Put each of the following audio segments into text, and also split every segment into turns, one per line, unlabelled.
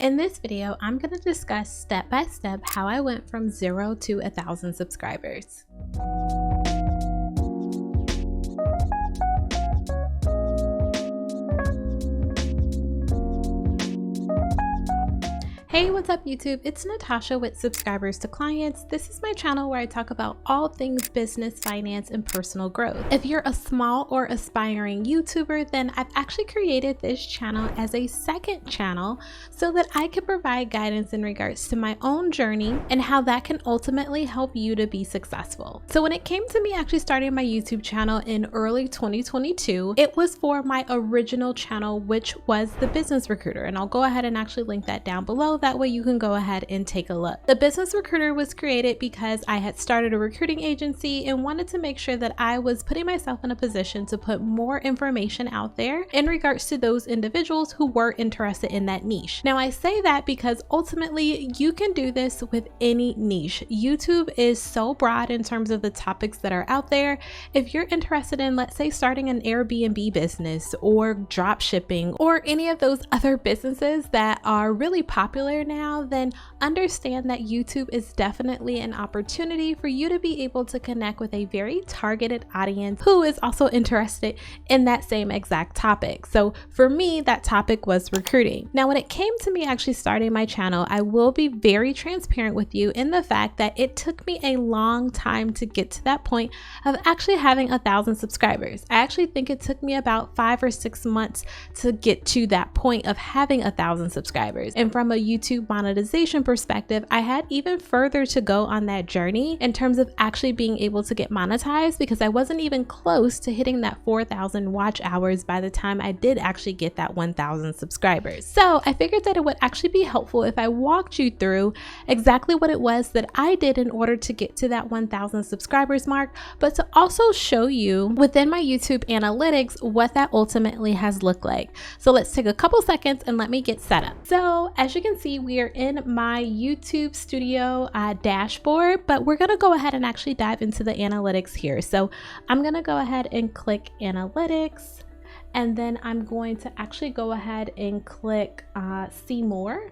In this video, I'm going to discuss step by step how I went from 0 to 1,000 subscribers. Hey, what's up YouTube? It's Natasha with Subscribers to Clients. This is my channel where I talk about all things business, finance, and personal growth. If you're a small or aspiring YouTuber, then I've actually created this channel as a second channel so that I can provide guidance in regards to my own journey and how that can ultimately help you to be successful. So when it came to me actually starting my YouTube channel in early 2022, it was for my original channel, which was The Business Recruiter. And I'll go ahead and actually link that down below. That way you can go ahead and take a look. The Business Recruiter was created because I had started a recruiting agency and wanted to make sure that I was putting myself in a position to put more information out there in regards to those individuals who were interested in that niche. Now I say that because ultimately you can do this with any niche. YouTube is so broad in terms of the topics that are out there. If you're interested in, let's say, starting an Airbnb business or drop shipping or any of those other businesses that are really popular now, then understand that YouTube is definitely an opportunity for you to be able to connect with a very targeted audience who is also interested in that same exact topic. So for me, that topic was recruiting. Now, when it came to me actually starting my channel, I will be very transparent with you in the fact that it took me a long time to get to that point of actually having 1,000 subscribers. I actually think it took me about 5 or 6 months to get to that point of having 1,000 subscribers. And from a YouTube monetization perspective, I had even further to go on that journey in terms of actually being able to get monetized, because I wasn't even close to hitting that 4,000 watch hours by the time I did actually get that 1,000 subscribers. So I figured that it would actually be helpful if I walked you through exactly what it was that I did in order to get to that 1,000 subscribers mark, but to also show you within my YouTube analytics what that ultimately has looked like. So let's take a couple seconds and let me get set up. So as you can see, we are in my YouTube studio dashboard, but we're going to go ahead and actually dive into the analytics here. So I'm going to go ahead and click analytics, and then I'm going to actually go ahead and click see more.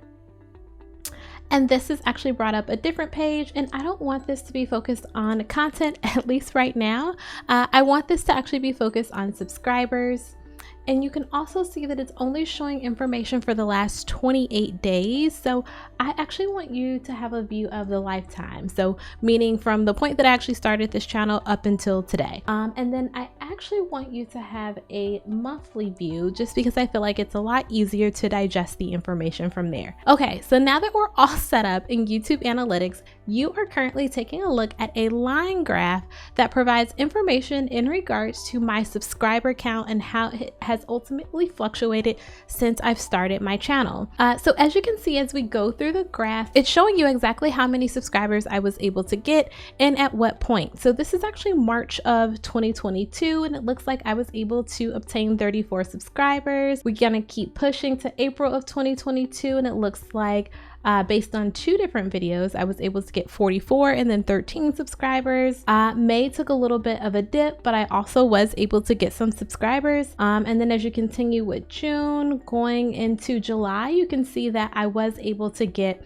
And this has actually brought up a different page, and I don't want this to be focused on content, at least right now. I want this to actually be focused on subscribers. And you can also see that it's only showing information for the last 28 days. So I actually want you to have a view of the lifetime. So meaning from the point that I actually started this channel up until today. And then I actually want you to have a monthly view, just because I feel like it's a lot easier to digest the information from there. Okay, so now that we're all set up in YouTube Analytics, you are currently taking a look at a line graph that provides information in regards to my subscriber count and how it has ultimately fluctuated since I've started my channel. So as you can see, as we go through the graph, it's showing you exactly how many subscribers I was able to get and at what point. So this is actually March of 2022, and it looks like I was able to obtain 34 subscribers. We're gonna keep pushing to April of 2022, and it looks like based on 2 different videos, I was able to get 44 and then 13 subscribers. May took a little bit of a dip, but I also was able to get some subscribers. And then as you continue with June, going into July, you can see that I was able to get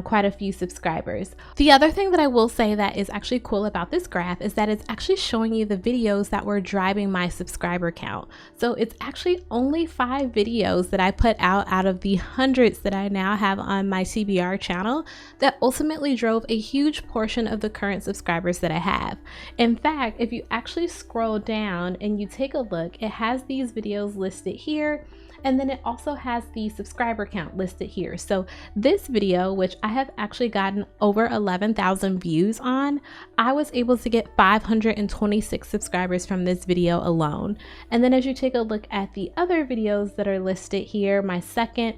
quite a few subscribers. The other thing that I will say that is actually cool about this graph is that it's actually showing you the videos that were driving my subscriber count. So it's actually only 5 videos that I put out of the hundreds that I now have on my CBR channel that ultimately drove a huge portion of the current subscribers that I have. In fact, if you actually scroll down and you take a look, it has these videos listed here, and then it also has the subscriber count listed here. So this video, which I have actually gotten over 11,000 views on, I was able to get 526 subscribers from this video alone. And then as you take a look at the other videos that are listed here, my second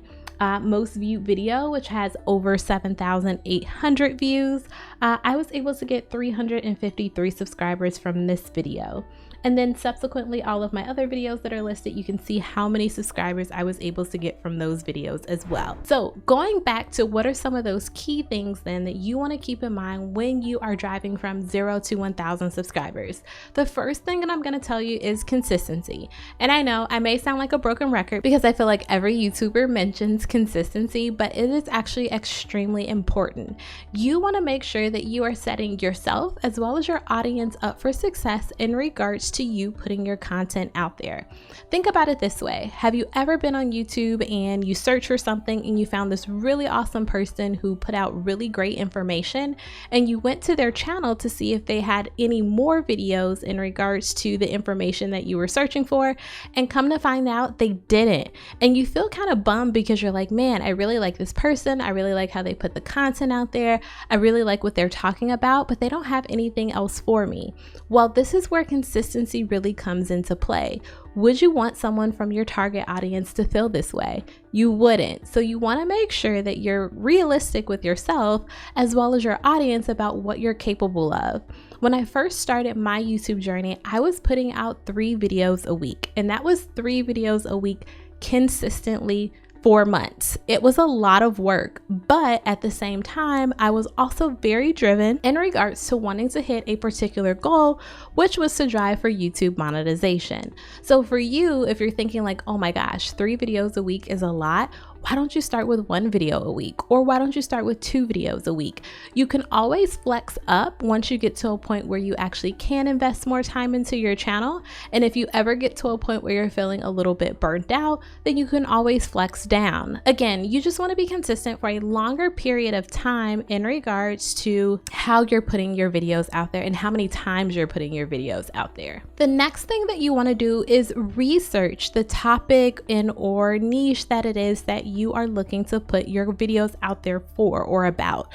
most viewed video, which has over 7,800 views, I was able to get 353 subscribers from this video. And then subsequently, all of my other videos that are listed, you can see how many subscribers I was able to get from those videos as well. So going back to what are some of those key things then that you want to keep in mind when you are driving from 0 to 1,000 subscribers. The first thing that I'm going to tell you is consistency. And I know I may sound like a broken record because I feel like every YouTuber mentions consistency, but it is actually extremely important. You want to make sure that you are setting yourself as well as your audience up for success in regards to you putting your content out there. Think about it this way. Have you ever been on YouTube and you search for something and you found this really awesome person who put out really great information, and you went to their channel to see if they had any more videos in regards to the information that you were searching for, and come to find out they didn't? And you feel kind of bummed because you're like, man, I really like this person. I really like how they put the content out there. I really like what they're talking about, but they don't have anything else for me. Well, this is where consistency really comes into play. Would you want someone from your target audience to feel this way? You wouldn't. So you want to make sure that you're realistic with yourself as well as your audience about what you're capable of. When I first started my YouTube journey, I was putting out 3 videos a week, and that was 3 videos a week consistently 4 months. It was a lot of work, but at the same time, I was also very driven in regards to wanting to hit a particular goal, which was to drive for YouTube monetization. So for you, if you're thinking like, oh my gosh, 3 videos a week is a lot, why don't you start with 1 video a week? Or why don't you start with 2 videos a week? You can always flex up once you get to a point where you actually can invest more time into your channel. And if you ever get to a point where you're feeling a little bit burnt out, then you can always flex down. Again, you just want to be consistent for a longer period of time in regards to how you're putting your videos out there and how many times you're putting your videos out there. The next thing that you want to do is research the topic and or niche that it is that you are looking to put your videos out there for or about.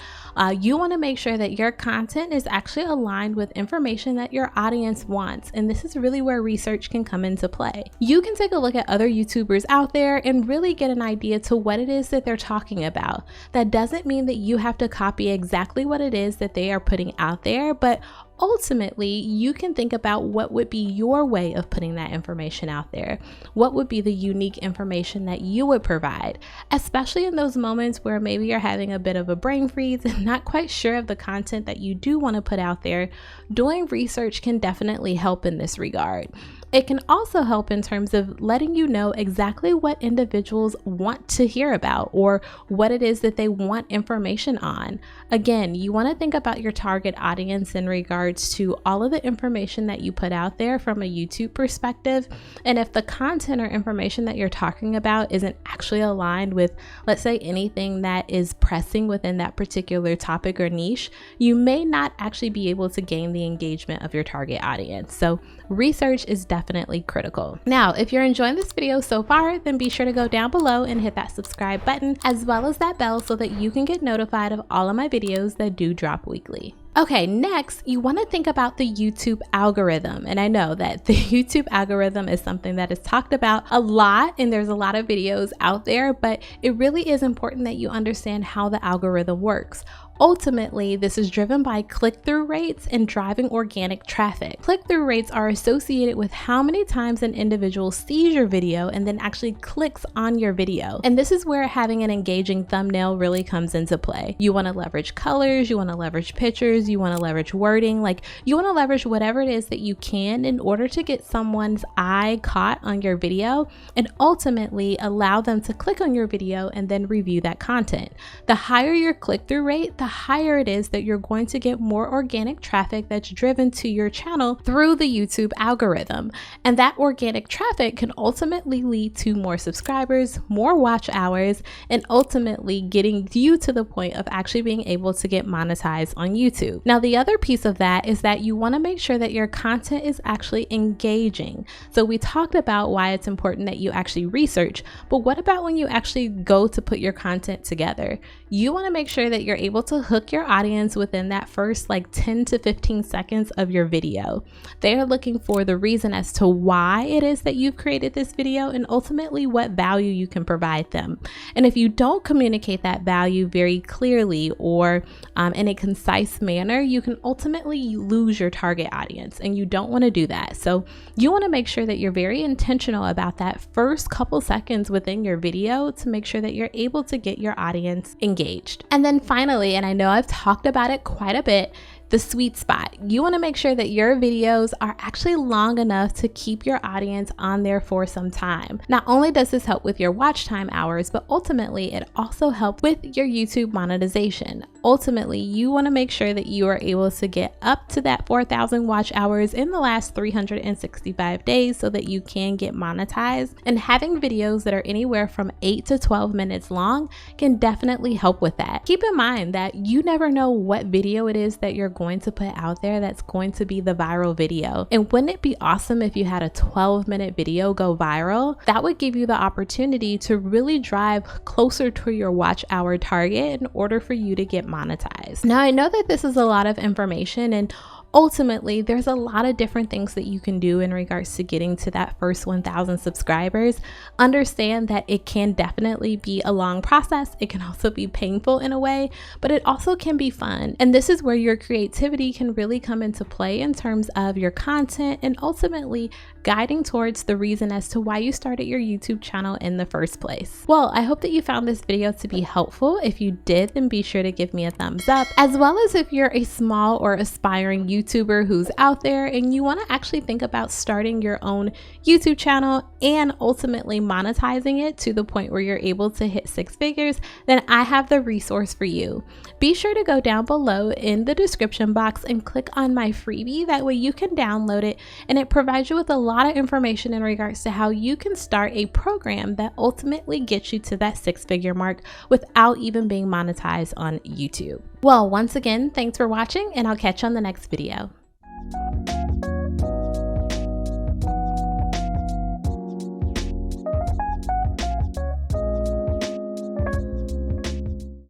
You want to make sure that your content is actually aligned with information that your audience wants. And this is really where research can come into play. You can take a look at other YouTubers out there and really get an idea to what it is that they're talking about. That doesn't mean that you have to copy exactly what it is that they are putting out there, but ultimately, you can think about what would be your way of putting that information out there. What would be the unique information that you would provide, especially in those moments where maybe you're having a bit of a brain freeze and not quite sure of the content that you do want to put out there. Doing research can definitely help in this regard. It can also help in terms of letting you know exactly what individuals want to hear about or what it is that they want information on. Again, you want to think about your target audience in regards to all of the information that you put out there from a YouTube perspective. And if the content or information that you're talking about isn't actually aligned with, let's say, anything that is pressing within that particular topic or niche, you may not actually be able to gain the engagement of your target audience. So research is definitely critical. Now, if you're enjoying this video so far, then be sure to go down below and hit that subscribe button as well as that bell so that you can get notified of all of my videos that do drop weekly. Okay, next, you want to think about the YouTube algorithm. And I know that the YouTube algorithm is something that is talked about a lot and there's a lot of videos out there, but it really is important that you understand how the algorithm works. Ultimately, this is driven by click-through rates and driving organic traffic. Click-through rates are associated with how many times an individual sees your video and then actually clicks on your video. And this is where having an engaging thumbnail really comes into play. You want to leverage colors, you want to leverage pictures, you want to leverage wording, like you want to leverage whatever it is that you can in order to get someone's eye caught on your video and ultimately allow them to click on your video and then review that content. The higher your click-through rate, the higher it is that you're going to get more organic traffic that's driven to your channel through the YouTube algorithm. And that organic traffic can ultimately lead to more subscribers, more watch hours, and ultimately getting you to the point of actually being able to get monetized on YouTube. Now, the other piece of that is that you want to make sure that your content is actually engaging. So we talked about why it's important that you actually research, but what about when you actually go to put your content together? You want to make sure that you're able to hook your audience within that first like 10 to 15 seconds of your video. They are looking for the reason as to why it is that you've created this video and ultimately what value you can provide them. And if you don't communicate that value very clearly or in a concise manner, manner, you can ultimately lose your target audience, and you don't want to do that. So you want to make sure that you're very intentional about that first couple seconds within your video to make sure that you're able to get your audience engaged. And then finally, and I know I've talked about it quite a bit, the sweet spot. You want to make sure that your videos are actually long enough to keep your audience on there for some time. Not only does this help with your watch time hours, but ultimately it also helps with your YouTube monetization. Ultimately, you want to make sure that you are able to get up to that 4,000 watch hours in the last 365 days so that you can get monetized. And having videos that are anywhere from 8 to 12 minutes long can definitely help with that. Keep in mind that you never know what video it is that you're going to put out there that's going to be the viral video. And wouldn't it be awesome if you had a 12-minute video go viral? That would give you the opportunity to really drive closer to your watch hour target in order for you to get monetized. Now, I know that this is a lot of information, and ultimately, there's a lot of different things that you can do in regards to getting to that first 1,000 subscribers. Understand that it can definitely be a long process. It can also be painful in a way, but it also can be fun. And this is where your creativity can really come into play in terms of your content and ultimately guiding towards the reason as to why you started your YouTube channel in the first place. Well, I hope that you found this video to be helpful. If you did, then be sure to give me a thumbs up, as well as if you're a small or aspiring YouTuber who's out there and you want to actually think about starting your own YouTube channel and ultimately monetizing it to the point where you're able to hit 6 figures, then I have the resource for you. Be sure to go down below in the description box and click on my freebie. That way you can download it, and it provides you with a lot of information in regards to how you can start a program that ultimately gets you to that 6-figure mark without even being monetized on YouTube. Well, once again, thanks for watching, and I'll catch you on the next video.